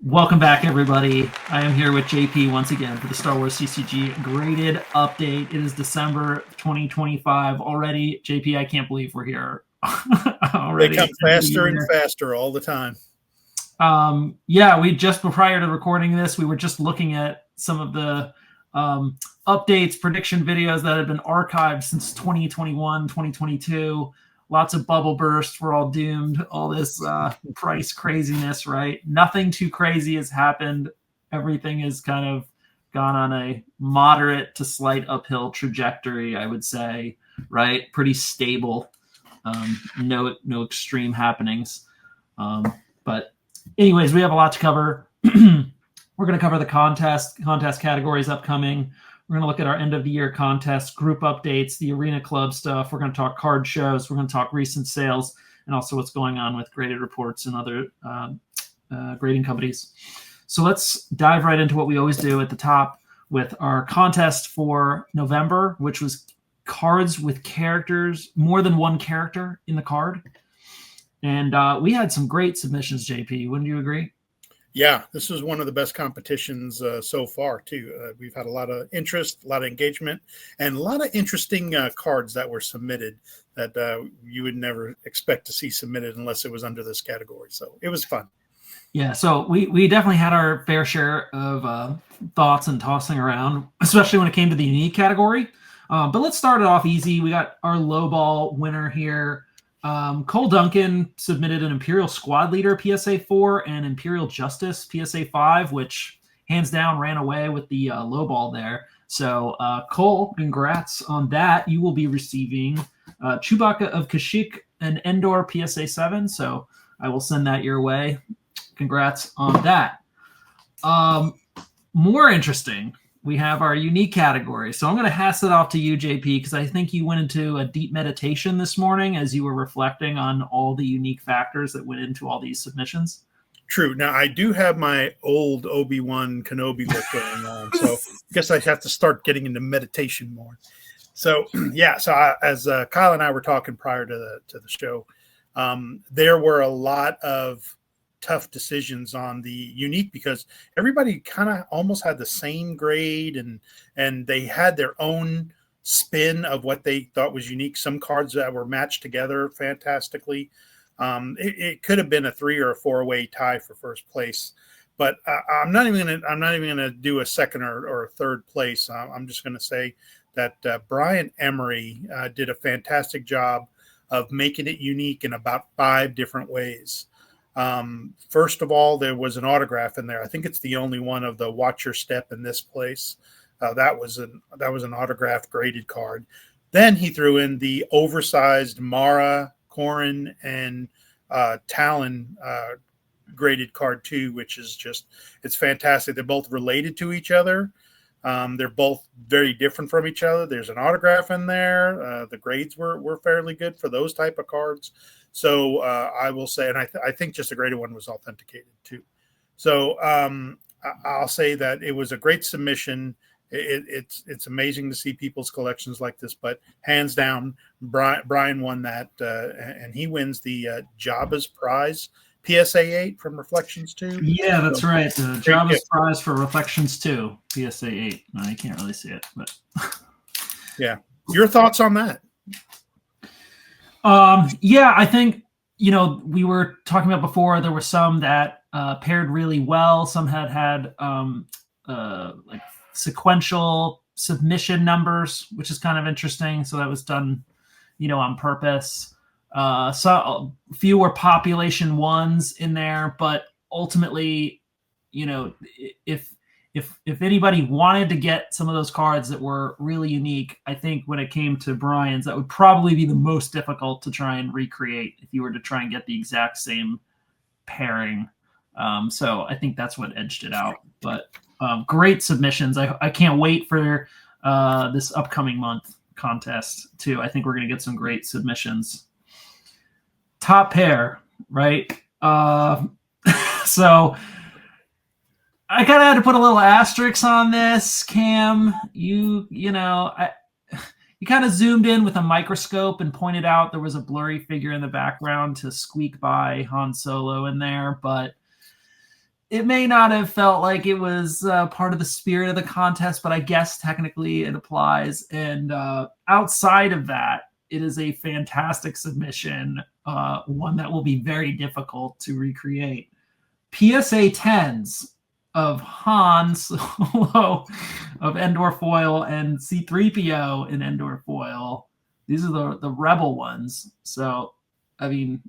Welcome back, everybody. I am here with JP once again for the Star Wars CCG graded update. It is December 2025 already. JP, I can't believe we're here already. They come faster and faster all the time. Yeah, prior to recording this, we were just looking at some of the updates, prediction videos that have been archived since 2021, 2022. Lots of bubble bursts. We're all doomed. All this price craziness, right? Nothing too crazy has happened. Everything has kind of gone on a moderate to slight uphill trajectory, I would say, right? Pretty stable. No extreme happenings. But anyways, we have a lot to cover. We're going to cover the contest categories upcoming. We're going to look at our end of the year contest, group updates, the Arena Club stuff. We're going to talk card shows. We're going to talk recent sales and also what's going on with graded reports and other grading companies. So let's dive right into what we always do at the top with our contest for November, which was cards with characters, more than one character in the card. And we had some great submissions, JP. Wouldn't you agree? Yeah, this was one of the best competitions so far, too. We've had a lot of interest, a lot of engagement, and a lot of interesting cards that were submitted that you would never expect to see submitted unless it was under this category. So it was fun. Yeah, so we definitely had our fair share of thoughts and tossing around, especially when it came to the unique category. But let's start it off easy. We got our low ball winner here. Cole Duncan submitted an Imperial Squad Leader PSA 4 and Imperial Justice PSA 5, which hands down ran away with the low ball there. So Cole, congrats on that. You will be receiving Chewbacca of Kashyyyk and Endor PSA 7. So I will send that your way. Congrats on that. More interesting, we have our unique category. So I'm going to pass it off to you, JP, because I think you went into a deep meditation this morning as you were reflecting on all the unique factors that went into all these submissions. True. Now, I do have my old Obi-Wan Kenobi look going on, so I guess I have to start getting into meditation more. So, yeah, so as Kyle and I were talking prior to the show, there were a lot of tough decisions on the unique because everybody kind of almost had the same grade and they had their own spin of what they thought was unique. Some cards that were matched together fantastically. It could have been a 3 or a 4-way tie for first place, but I'm not even gonna do a second or third place. I'm just gonna say that Brian Emery did a fantastic job of making it unique in about 5 different ways. First of all, there was an autograph in there. I think it's the only one of the Watch Your Step in this place. That was an autographed graded card. Then he threw in the oversized Mara, Corrin, and Talon graded card too, which is it's fantastic. They're both related to each other. They're both very different from each other. There's an autograph in there. The grades were fairly good for those type of cards. So I will say, and I think just the graded one was authenticated too. So I'll say that it was a great submission. It's amazing to see people's collections like this, but hands down, Brian won that, and he wins the Jabba's Prize PSA 8 from Reflections 2. Yeah, that's so, right. The Jabba's Prize for Reflections 2, PSA 8. No, you can't really see it, but yeah. Your thoughts on that? Yeah, I think, we were talking about before, there were some that paired really well. Some had like sequential submission numbers, which is kind of interesting. So that was done, on purpose. So a few were population ones in there, but ultimately, if anybody wanted to get some of those cards that were really unique, I think when it came to Brian's, that would probably be the most difficult to try and recreate if you were to try and get the exact same pairing. So I think that's what edged it out. But great submissions. I can't wait for this upcoming month contest too. I think we're going to get some great submissions. Top pair, right? So I kind of had to put a little asterisk on this, Cam. You kind of zoomed in with a microscope and pointed out there was a blurry figure in the background to squeak by Han Solo in there, but it may not have felt like it was part of the spirit of the contest, but I guess technically it applies. And outside of that, it is a fantastic submission, one that will be very difficult to recreate. PSA 10s of Han Solo of Endor foil and C-3PO in Endor foil. These are the Rebel ones. So, I mean,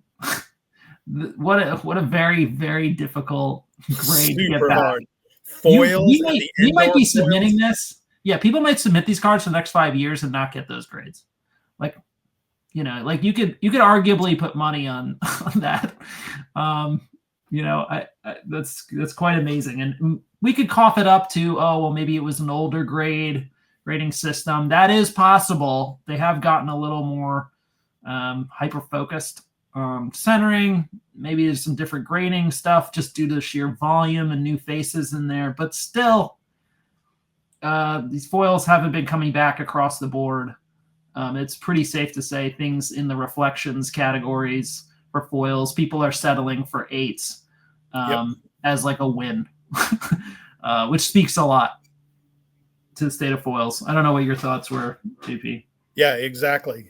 what a very, very difficult grade to get Super back. hard. Foils. We might be submitting this. Yeah, people might submit these cards for the next 5 years and not get those grades. Like, you know, like you could arguably put money on that. You know, that's quite amazing. And we could cough it up to, oh, well, maybe it was an older grading system. That is possible. They have gotten a little more hyper-focused. Centering, maybe there's some different grading stuff just due to the sheer volume and new faces in there. But still, these foils haven't been coming back across the board. It's pretty safe to say things in the reflections categories for foils, people are settling for 8s as like a win, which speaks a lot to the state of foils. I don't know what your thoughts were, JP. Yeah, exactly.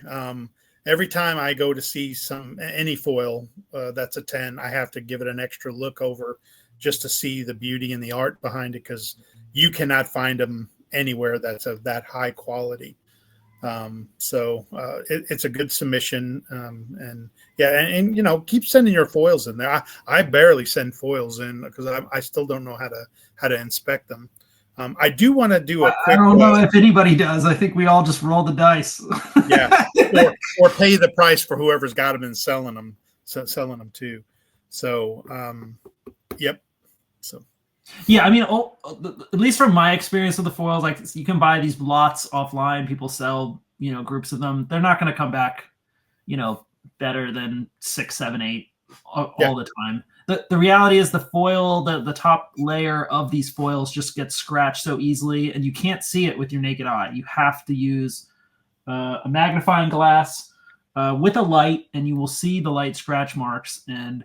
Every time I go to see any foil that's a 10, I have to give it an extra look over just to see the beauty and the art behind it, because you cannot find them anywhere that's of that high quality. So it's a good submission. And you know, keep sending your foils in there. I barely send foils in because I still don't know how to inspect them. I do want to do a quick. I don't know if anybody does. I think we all just roll the dice. Yeah, or pay the price for whoever's got them and selling them too. So, yep. So. Yeah, I mean, at least from my experience with the foils, like you can buy these lots offline. People sell, you know, groups of them. They're not going to come back, you know, better than 6, 7, 8 all the time. The reality is the foil, the top layer of these foils just gets scratched so easily, and you can't see it with your naked eye. You have to use a magnifying glass with a light, and you will see the light scratch marks. And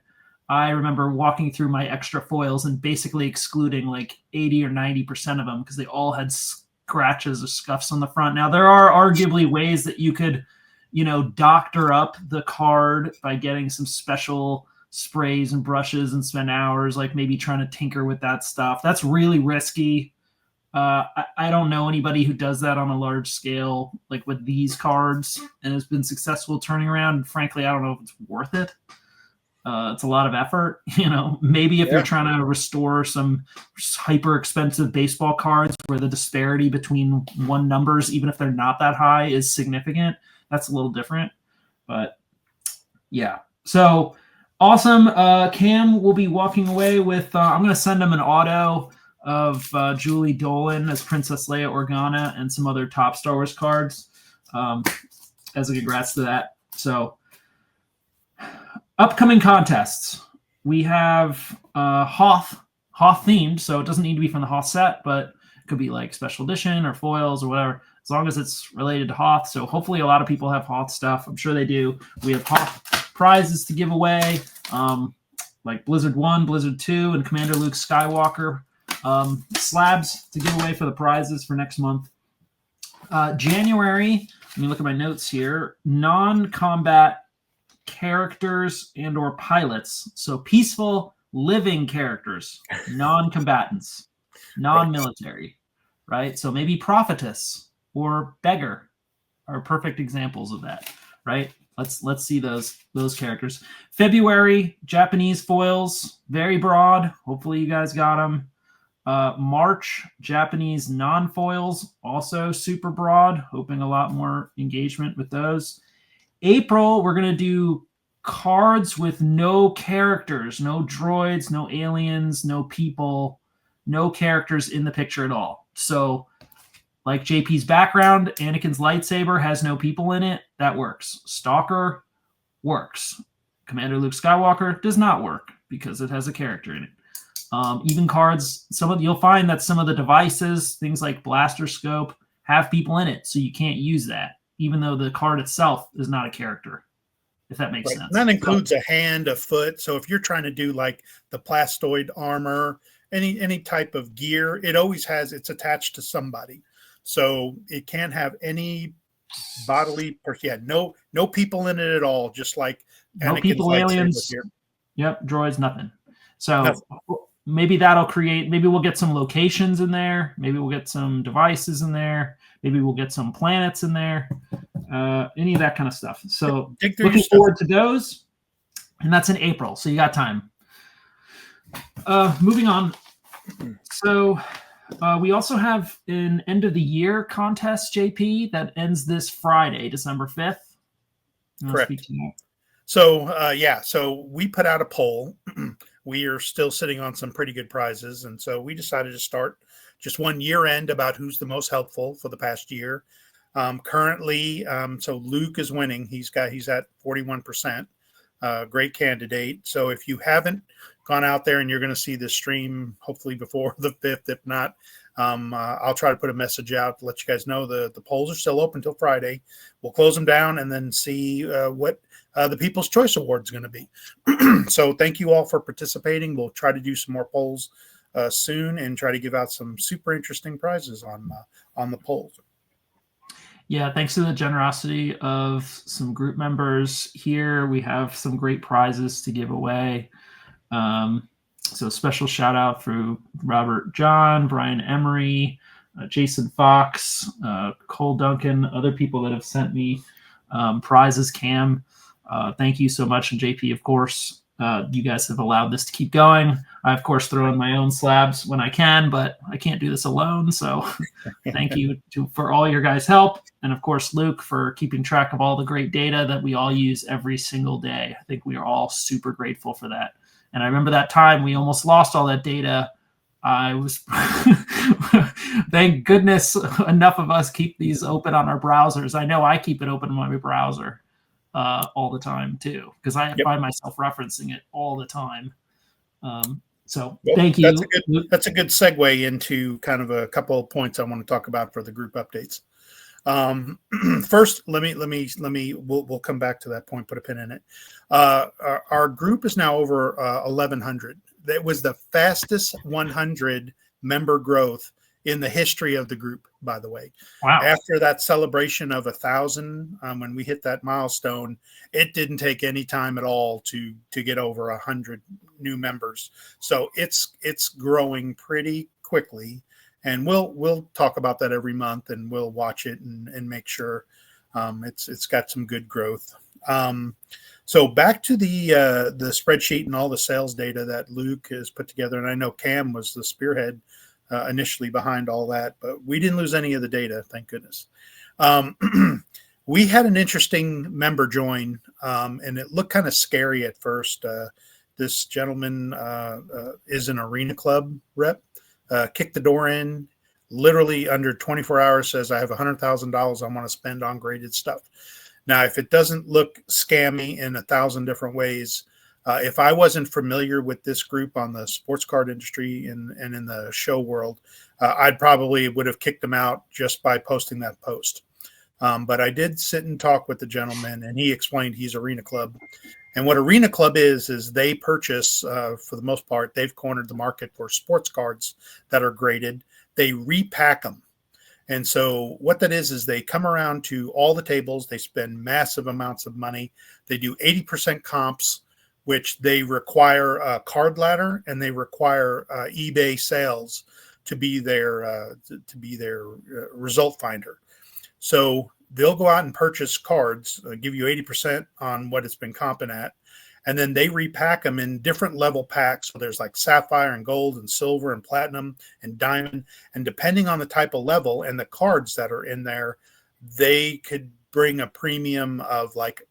I remember walking through my extra foils and basically excluding like 80 or 90% of them because they all had scratches or scuffs on the front. Now, there are arguably ways that you could, you know, doctor up the card by getting some special sprays and brushes and spend hours like maybe trying to tinker with that stuff. That's really risky. I don't know anybody who does that on a large scale, like with these cards, and has been successful turning around. And frankly, I don't know if it's worth it. It's a lot of effort, you know. Maybe if you're trying to restore some hyper expensive baseball cards where the disparity between one numbers, even if they're not that high, is significant, that's a little different. But yeah, so awesome. Cam will be walking away with, I'm going to send him an auto of Julie Dolan as Princess Leia Organa and some other top Star Wars cards as a congrats to that. So upcoming contests. We have Hoth themed, so it doesn't need to be from the Hoth set, but it could be like special edition or foils or whatever, as long as it's related to Hoth. So hopefully a lot of people have Hoth stuff. I'm sure they do. We have Hoth prizes to give away, like Blizzard 1, Blizzard 2, and Commander Luke Skywalker slabs to give away for the prizes for next month. January, let me look at my notes here. Non-combat characters and or pilots. So peaceful living characters, non-combatants, non-military, right? So maybe prophetess or beggar are perfect examples of that, right? Let's see those characters. February, Japanese foils, very broad. Hopefully you guys got them. March, Japanese non-foils, also super broad. Hoping a lot more engagement with those. April, we're going to do cards with no characters, no droids, no aliens, no people, no characters in the picture at all. So like JP's background, Anakin's lightsaber has no people in it. That works. Stalker works. Commander Luke Skywalker does not work because it has a character in it. Even cards, you'll find that some of the devices, things like blaster scope, have people in it, so you can't use that, even though the card itself is not a character. if that makes Right. sense. And that includes a hand, a foot. So if you're trying to do like the plastoid armor, any type of gear, it always has, it's attached to somebody. So it can't have any bodily person. Yeah, no people in it at all, just like No Anakin's people, lightsaber aliens. here. Yep, droids, nothing. So Nothing. maybe that'll create. Maybe we'll get some locations in there. Maybe we'll get some devices in there. Maybe we'll get some planets in there. Any of that kind of stuff. So Dig through your looking stuff. forward to those, and that's in April. So you got time. Moving on. So we also have an end of the year contest, JP, that ends this Friday, December 5th. Correct. So so we put out a poll. We are still sitting on some pretty good prizes, and so we decided to start just one year end about who's the most helpful for the past year. Currently, so Luke is winning. He's at 41%. Great candidate. So if you haven't gone out there, and you're going to see this stream hopefully before the 5th, if not, I'll try to put a message out to let you guys know the polls are still open till Friday. We'll close them down and then see what the People's Choice Award is going to be. So thank you all for participating. We'll try to do some more polls soon and try to give out some super interesting prizes on the polls. Yeah, thanks to the generosity of some group members here, we have some great prizes to give away. So special shout out for Robert John, Brian Emery, Jason Fox, Cole Duncan, other people that have sent me prizes. Cam, thank you so much. And JP, of course, you guys have allowed this to keep going. I, of course, throw in my own slabs when I can, but I can't do this alone. So thank you for all your guys' help. And, of course, Luke, for keeping track of all the great data that we all use every single day. I think we are all super grateful for that. And I remember that time we almost lost all that data. I was, thank goodness, enough of us keep these open on our browsers. I know I keep it open on my browser all the time too, because I find myself referencing it all the time. Thank you. That's a good segue into kind of a couple of points I want to talk about for the group updates. First, we'll come back to that point, put a pin in it. Our group is now over 1,100. That was the fastest 100 member growth in the history of the group, by the way. Wow. After that celebration of 1,000, when we hit that milestone, it didn't take any time at all to get over 100 new members. So it's growing pretty quickly. And we'll talk about that every month, and we'll watch it and make sure it's got some good growth. So back to the spreadsheet and all the sales data that Luke has put together, and I know Cam was the spearhead initially behind all that, but we didn't lose any of the data, thank goodness. We had an interesting member join, and it looked kind of scary at first. This gentleman is an Arena Club rep. Kicked the door in, literally under 24 hours, says, I have $100,000 I want to spend on graded stuff. Now, if it doesn't look scammy in 1,000 different ways, if I wasn't familiar with this group on the sports card industry and in the show world, I'd probably would have kicked them out just by posting that post. But I did sit and talk with the gentleman, and he explained he's Arena Club. And what Arena Club is they purchase, for the most part, they've cornered the market for sports cards that are graded. They repack them. And so what that is they come around to all the tables. They spend massive amounts of money. They do 80% comps, which they require a card ladder, and they require eBay sales to be their result finder. So they'll go out and purchase cards, give you 80% on what it's been comping at, and then they repack them in different level packs. So there's like sapphire and gold and silver and platinum and diamond. And depending on the type of level and the cards that are in there, they could bring a premium of like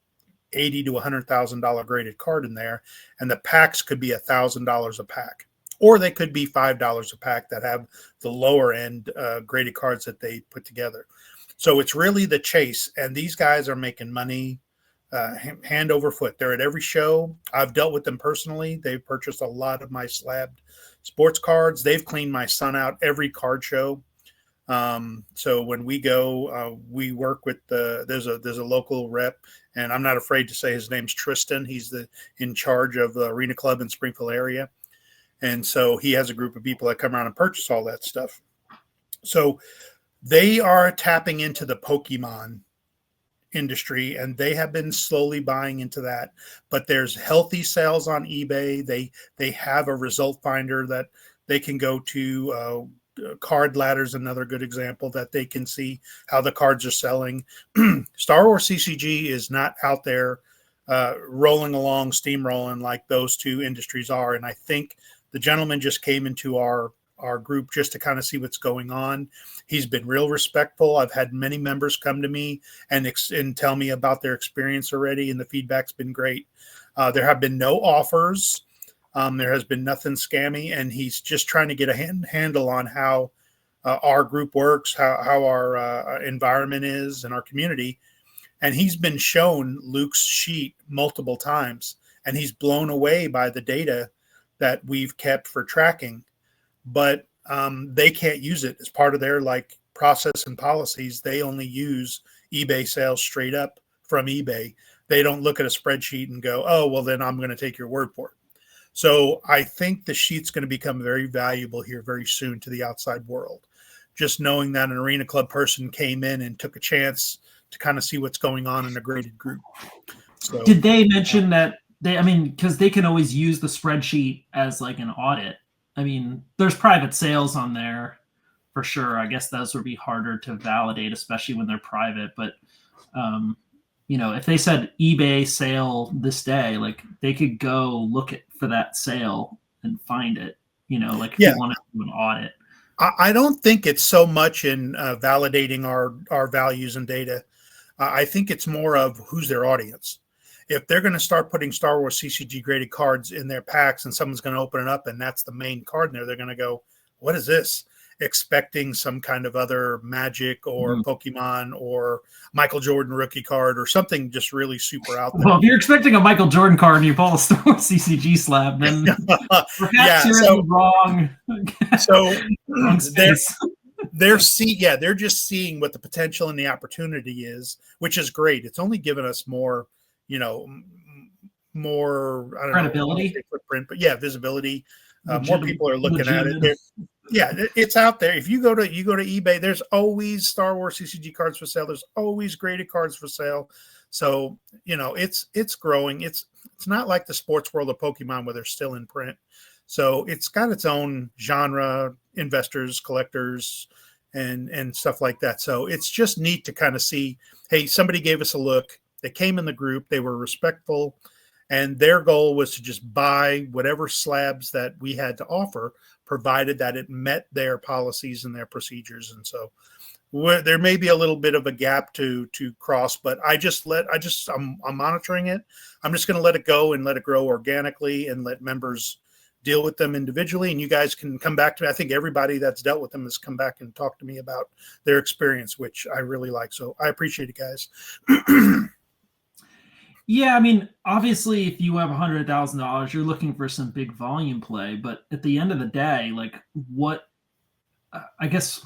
$80,000 to $100,000 graded card in there. And the packs could be $1,000 a pack, or they could be $5 a pack that have the lower end graded cards that they put together. So it's really the chase, and these guys are making money hand over foot. They're at every show. I've dealt with them personally. They've purchased a lot of my slabbed sports cards. They've cleaned my son out every card show. So when we go, we work with there's a local rep, and I'm not afraid to say his name's Tristan. He's in charge of the Arena Club in Springfield area. And so he has a group of people that come around and purchase all that stuff. So they are tapping into the Pokemon industry, and they have been slowly buying into that. But there's healthy sales on eBay. They have a result finder that they can go to. Card Ladder's another good example that they can see how the cards are selling. Star Wars CCG is not out there rolling along, steamrolling like those two industries are. And I think the gentleman just came into our group just to kind of see what's going on. He's been real respectful. I've had many members come to me and tell me about their experience already, and the feedback's been great. There have been no offers. There has been nothing scammy, and he's just trying to get a handle on how our group works, how our environment is, and our community. And he's been shown Luke's sheet multiple times, and he's blown away by the data that we've kept for tracking. But they can't use it as part of their process and policies. They only use eBay sales straight up from eBay. They don't look at a spreadsheet and go, oh, well, then I'm going to take your word for it. So I think the sheet's going to become very valuable here very soon to the outside world. Just knowing that an Arena Club person came in and took a chance to kind of see what's going on in a graded group. So, did they mention that because they can always use the spreadsheet as an audit. There's private sales on there for sure. I guess those would be harder to validate, especially when they're private. But, if they said eBay sale this day, they could go look for that sale and find it, if you want to do an audit. I don't think it's so much in validating our values and data. I think it's more of who's their audience. If they're going to start putting Star Wars CCG graded cards in their packs and someone's going to open it up and that's the main card in there, they're going to go, what is this? Expecting some kind of other Magic or Pokemon or Michael Jordan rookie card or something just really super out there. Well, if you're expecting a Michael Jordan card and you pull a Star Wars CCG slab, then perhaps you're in the wrong. So they're just seeing what the potential and the opportunity is, which is great. It's only given us more, more credibility, footprint, but visibility. More people are looking at it. It's out there. If you go to eBay, there's always Star Wars CCG cards for sale. There's always graded cards for sale. So it's growing. It's not like the sports world of Pokemon where they're still in print. So it's got its own genre, investors, collectors, and stuff like that. So it's just neat to kind of see, hey, somebody gave us a look. They came in the group. They were respectful. And their goal was to just buy whatever slabs that we had to offer, provided that it met their policies and their procedures. And so there may be a little bit of a gap to cross, but I'm monitoring it. I'm just going to let it go and let it grow organically and let members deal with them individually. And you guys can come back to me. I think everybody that's dealt with them has come back and talked to me about their experience, which I really like. So I appreciate it, guys. Yeah, obviously, if you have $100,000, you're looking for some big volume play. But at the end of the day, what, I guess,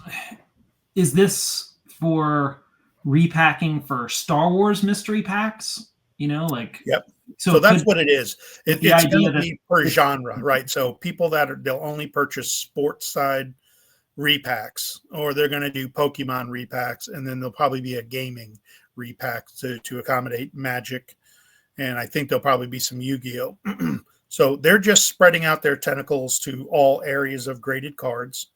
is this for repacking for Star Wars mystery packs? Yep. So that's what it is. It's going to be per genre, right? So people they'll only purchase sports side repacks, or they're going to do Pokemon repacks, and then there'll probably be a gaming repack to accommodate Magic. And I think there'll probably be some Yu-Gi-Oh! So they're just spreading out their tentacles to all areas of graded cards.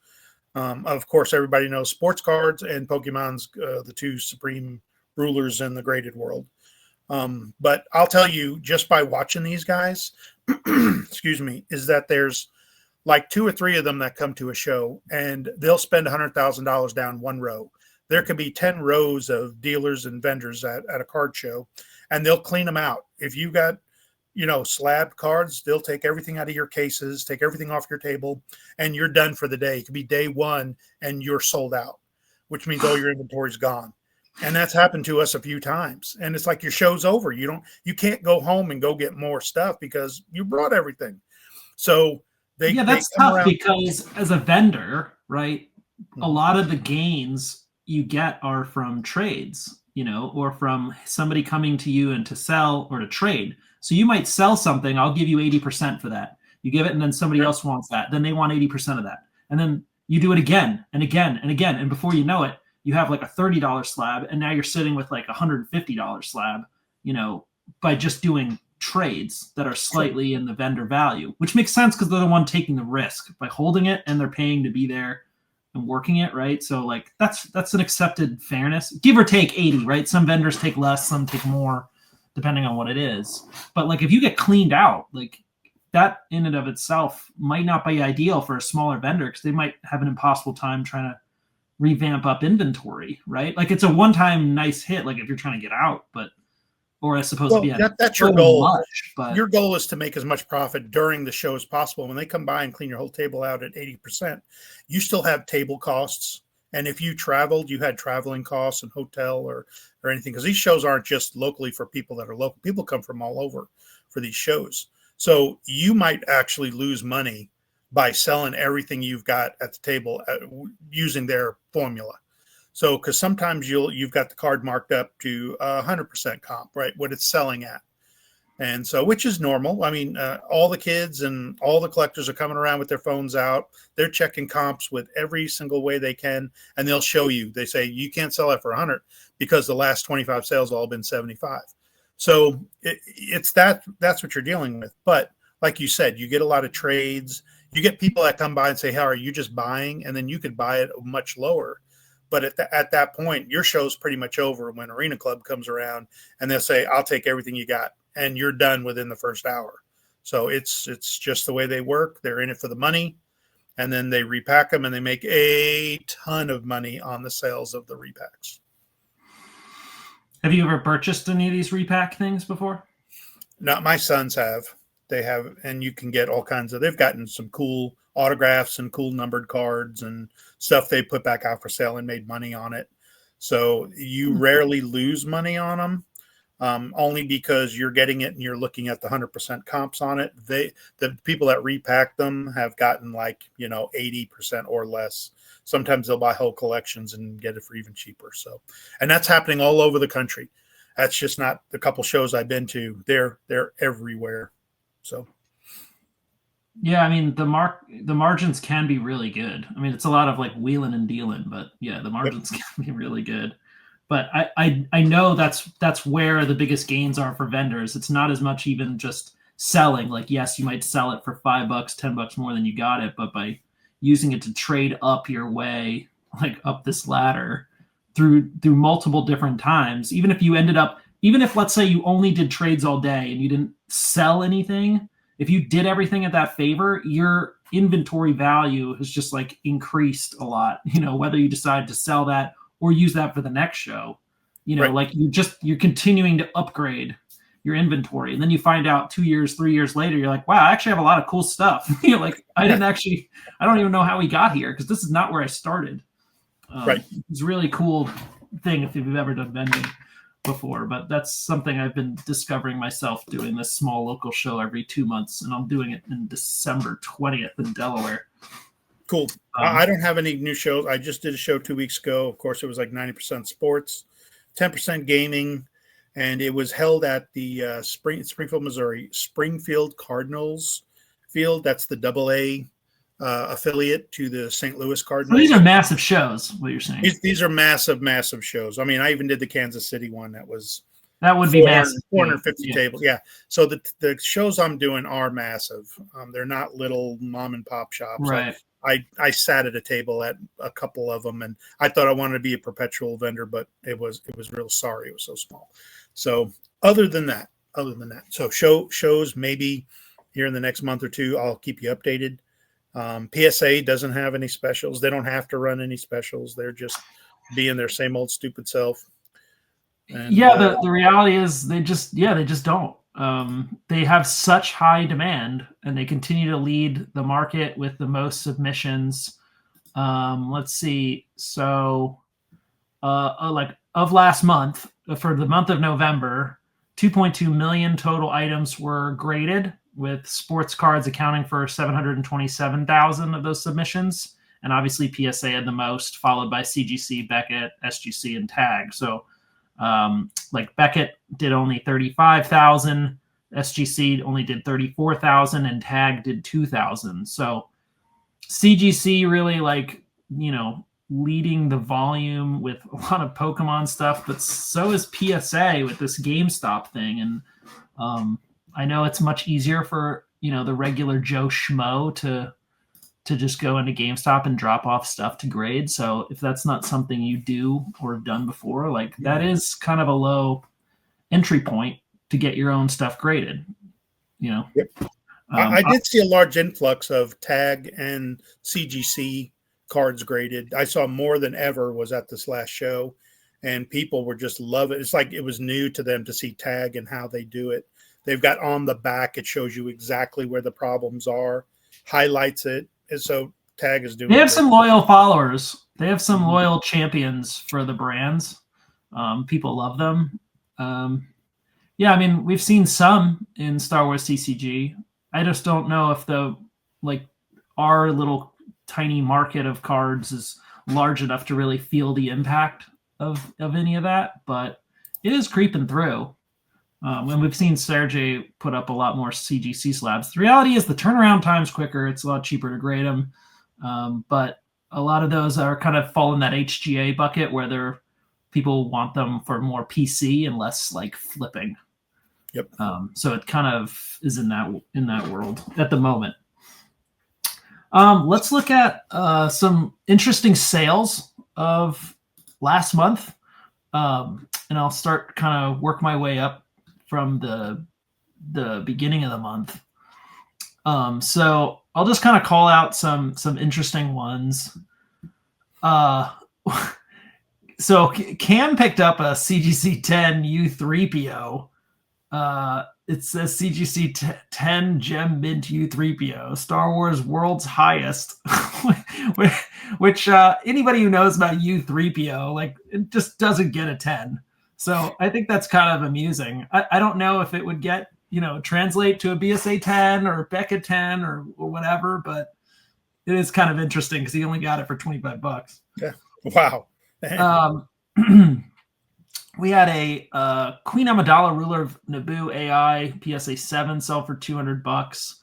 Of course, everybody knows sports cards and Pokemon's the two supreme rulers in the graded world. But I'll tell you, just by watching these guys, excuse me, is that there's two or three of them that come to a show and they'll spend $100,000 down one row. There could be 10 rows of dealers and vendors at a card show, and they'll clean them out. If you got, slab cards, they'll take everything out of your cases, take everything off your table, and you're done for the day. It could be day one and you're sold out, which means all your inventory's gone. And that's happened to us a few times. And it's like your show's over. You can't go home and go get more stuff because you brought everything. So that's tough because as a vendor, right? a lot of the gains you get are from trades, or from somebody coming to you and to sell or to trade. So you might sell something, I'll give you 80% for that. You give it, and then somebody else wants that. Then they want 80% of that. And then you do it again and again and again. And before you know it, you have like a $30 slab, and now you're sitting with like a $150 slab, by just doing trades that are slightly in the vendor value, which makes sense because they're the one taking the risk by holding it, and they're paying to be there and working it, right? So like that's an accepted fairness, give or take 80, right? Some vendors take less, some take more, depending on what it is. But like if you get cleaned out, like that in and of itself might not be ideal for a smaller vendor, because they might have an impossible time trying to revamp up inventory, right? Like it's a one-time nice hit, like if you're trying to get out, or I suppose that's your goal. But your goal is to make as much profit during the show as possible. When they come by and clean your whole table out at 80%, you still have table costs. And if you traveled, you had traveling costs and hotel or anything, because these shows aren't just locally for people that are local. People come from all over for these shows. So you might actually lose money by selling everything you've got at the table using their formula. So, because sometimes you've got the card marked up to 100% comp, right? What it's selling at. And so, which is normal. I mean, all the kids and all the collectors are coming around with their phones out. They're checking comps with every single way they can. And they'll show you, they say, you can't sell it for 100 because the last 25 sales all been 75. So that's what you're dealing with. But like you said, you get a lot of trades. You get people that come by and say, how are you just buying? And then you could buy it much lower. But at that point, your show's pretty much over when Arena Club comes around, and they'll say, I'll take everything you got, and you're done within the first hour. So it's just the way they work. They're in it for the money, and then they repack them, and they make a ton of money on the sales of the repacks. Have you ever purchased any of these repack things before? No, my sons have. They have, and you can get all kinds of, they've gotten some cool autographs and cool numbered cards and stuff they put back out for sale and made money on it. So you rarely lose money on them, only because you're getting it and you're looking at the 100% comps on it. The people that repack them have gotten 80% or less. Sometimes they'll buy whole collections and get it for even cheaper. So, and that's happening all over the country. That's just not the couple shows I've been to. They're everywhere. So, yeah, I mean the margins can be really good. I mean, it's a lot of like wheeling and dealing, but yeah, the margins can be really good. But I know that's where the biggest gains are for vendors. It's not as much even just selling. Like, yes, you might sell it for $5, $10 more than you got it, but by using it to trade up your way, like up this ladder through multiple different times, even if let's say you only did trades all day and you didn't sell anything, if you did everything at that favor, your inventory value has just like increased a lot, whether you decide to sell that or use that for the next show, right. Like you're continuing to upgrade your inventory. And then you find out 2 years, 3 years later, you're like, wow, I actually have a lot of cool stuff. Like I don't even know how we got here, because this is not where I started. Right. It's a really cool thing if you've ever done vending before, but that's something I've been discovering myself, doing this small local show every 2 months, and I'm doing it in December 20th in Delaware. Cool. I don't have any new shows. I just did a show 2 weeks ago. Of course, it was like 90% sports, 10% gaming, and it was held at the Springfield, Missouri, Springfield Cardinals field. That's the AA affiliate to the St. Louis Cardinals. So these are massive shows, what you're saying. These are massive, massive shows. I mean, I even did the Kansas City one. That would be massive. 450 tables. Yeah. So the shows I'm doing are massive. They're not little mom and pop shops. Right. I sat at a table at a couple of them, and I thought I wanted to be a perpetual vendor, but it was real sorry. It was so small. So other than that, so shows maybe here in the next month or two, I'll keep you updated. PSA doesn't have any specials. They don't have to run any specials. They're just being their same old stupid self. And, the reality is they just don't. They have such high demand, and they continue to lead the market with the most submissions. Let's see. So, like of last month, for the month of November, 2.2 million total items were graded, with sports cards accounting for 727,000 of those submissions, and obviously PSA had the most, followed by CGC, Beckett, SGC, and Tag. So like Beckett did only 35,000, SGC only did 34,000, and Tag did 2,000. So CGC really, like, you know, leading the volume with a lot of Pokemon stuff, but so is PSA with this GameStop thing. And I know it's much easier for, you know, the regular Joe Schmo to just go into GameStop and drop off stuff to grade. So if that's not something you do or have done before, like, that is kind of a low entry point to get your own stuff graded, you know? Yep. I did see a large influx of Tag and CGC cards graded. I saw more than ever was at this last show, and people were just loving it. It's like it was new to them to see Tag and how they do it. They've got on the back, it shows you exactly where the problems are, highlights it. And so Tag is doing. They have some loyal followers. They have some loyal champions for the brands. People love them. Yeah, I mean, we've seen some in Star Wars CCG. I just don't know if our little tiny market of cards is large enough to really feel the impact of any of that, but it is creeping through. And we've seen Sergey put up a lot more CGC slabs. The reality is the turnaround time's quicker. It's a lot cheaper to grade them. But a lot of those are kind of fall in that HGA bucket where people want them for more PC and less like flipping. Yep. So it kind of is in that world at the moment. Let's look at some interesting sales of last month. And I'll start kind of work my way up from the beginning of the month. So I'll just kind of call out some interesting ones. So Cam picked up a CGC 10 U3PO. It says CGC 10 Gem Mint U3PO, Star Wars World's Highest, which anybody who knows about U3PO, like, it just doesn't get a 10. So I think that's kind of amusing. I don't know if it would get, you know, translate to a BSA 10 or Beckett 10 or whatever, but it is kind of interesting because he only got it for $25. Yeah. Wow. We had a Queen Amidala Ruler of Naboo AI PSA 7 sell for $200.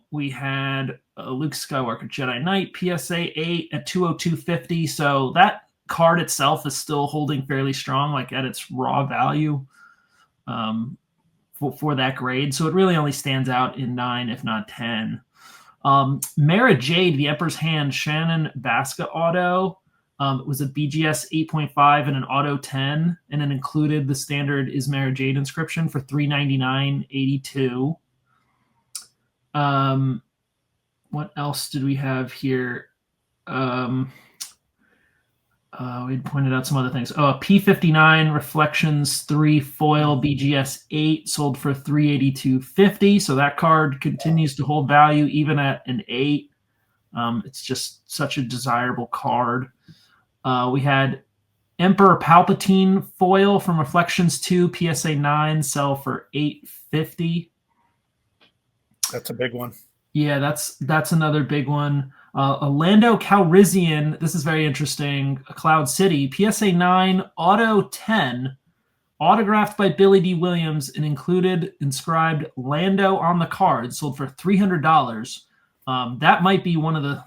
We had a Luke Skywalker Jedi Knight PSA 8 at $202.50. So that card itself is still holding fairly strong, like at its raw value for that grade. So it really only stands out in 9, if not 10. Mara Jade, the Emperor's Hand Shannon Baska auto. It was a BGS 8.5 and an auto 10, and it included the standard Ismara Jade inscription for $399.82. What else did we have here? We pointed out some other things. Oh, a P59 Reflections 3 foil BGS 8 sold for $382.50. So that card continues to hold value even at an 8. It's just such a desirable card. We had Emperor Palpatine foil from Reflections 2 PSA 9 sell for $850. That's a big one. Yeah, that's another big one. A Lando Calrissian, this is very interesting. A Cloud City PSA 9 Auto 10, autographed by Billy D. Williams and included inscribed Lando on the card, sold for $300. That might be one of the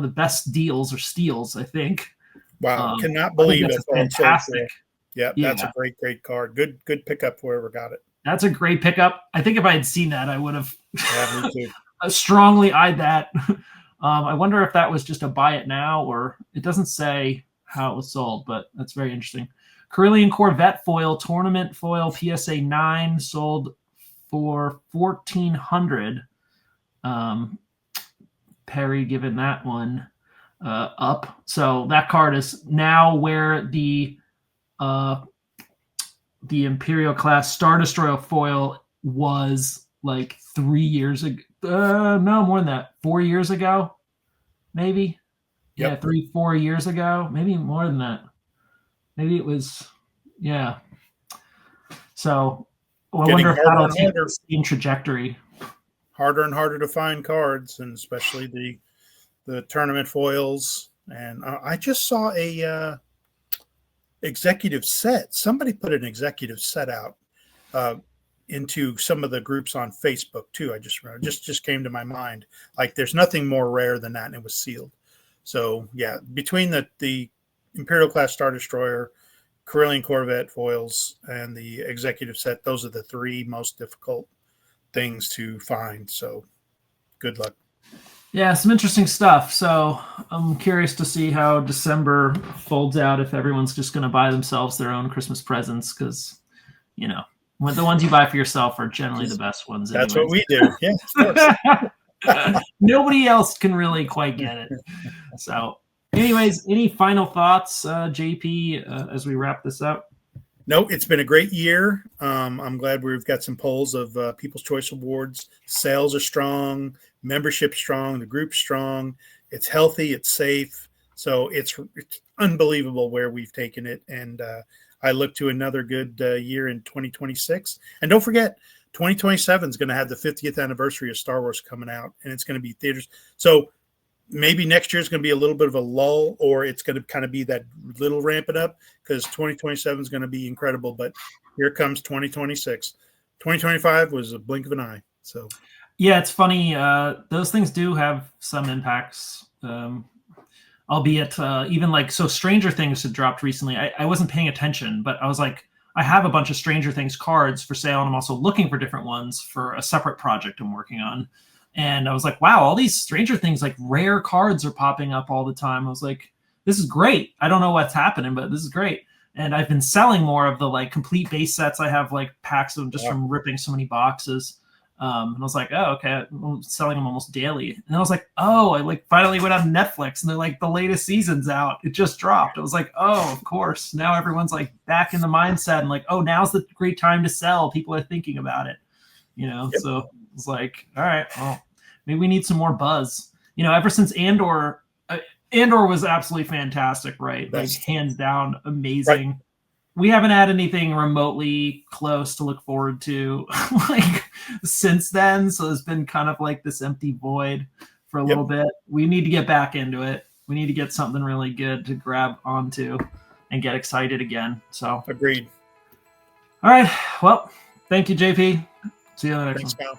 best deals or steals, I think. Wow, cannot believe it. Fantastic. Yeah, that's a great card. Good pickup whoever got it. That's a great pickup. I think if I had seen that, I would have me too. strongly eyed that. I wonder if that was just a buy it now, or it doesn't say how it was sold, but that's very interesting. Corellian Corvette foil, tournament foil, PSA 9 sold for $1,400. Perry giving that one up. So that card is now where the Imperial class Star Destroyer foil was like 3 years ago. No, more than that. 4 years ago, maybe. Yep. Yeah, 3-4 years ago, maybe more than that. Maybe it was, yeah. So I wonder if that'll take the same trajectory. Harder and harder to find cards, and especially the tournament foils, and I just saw a executive set. Somebody put an executive set out into some of the groups on Facebook too. I just remember, just came to my mind. Like there's nothing more rare than that, and it was sealed. So yeah, between the Imperial class Star Destroyer, Corellian Corvette foils, and the executive set, those are the three most difficult things to find. So good luck. Yeah, some interesting stuff. So I'm curious to see how December folds out, if everyone's just going to buy themselves their own Christmas presents, because, you know, when the ones you buy for yourself are generally the best ones. That's anyways. what we do. Yeah, of course. Nobody else can really quite get it. So anyways, any final thoughts, JP, as we wrap this up? No, it's been a great year. I'm glad we've got some polls of People's Choice Awards. Sales are strong, membership strong, the group's strong. It's healthy, it's safe. So it's unbelievable where we've taken it. And I look to another good year in 2026. And don't forget, 2027 is going to have the 50th anniversary of Star Wars coming out, and it's going to be theaters. So maybe next year is going to be a little bit of a lull, or it's going to kind of be that little ramping up, because 2027 is going to be incredible. But here comes 2026. 2025 was a blink of an eye. So yeah, it's funny. Those things do have some impacts, albeit even like, so Stranger Things had dropped recently. I wasn't paying attention, but I was like, I have a bunch of Stranger Things cards for sale, and I'm also looking for different ones for a separate project I'm working on. And I was like, wow, all these Stranger Things, like rare cards are popping up all the time. I was like, this is great. I don't know what's happening, but this is great. And I've been selling more of the like complete base sets. I have like packs of them just from ripping so many boxes. And I was like, oh, okay. I'm selling them almost daily. And I was like, oh, I like finally went on Netflix, and they're like, the latest season's out. It just dropped. I was like, oh, of course. Now everyone's like back in the mindset and like, oh, now's the great time to sell. People are thinking about it, you know? Yep. So it's like, all right, well, maybe we need some more buzz. You know, ever since Andor was absolutely fantastic, right? Like hands down, amazing. Right. We haven't had anything remotely close to look forward to like since then. So there's been kind of like this empty void for a little bit. We need to get back into it. We need to get something really good to grab onto and get excited again. So agreed. All right. Well, thank you, JP. See you in the next one.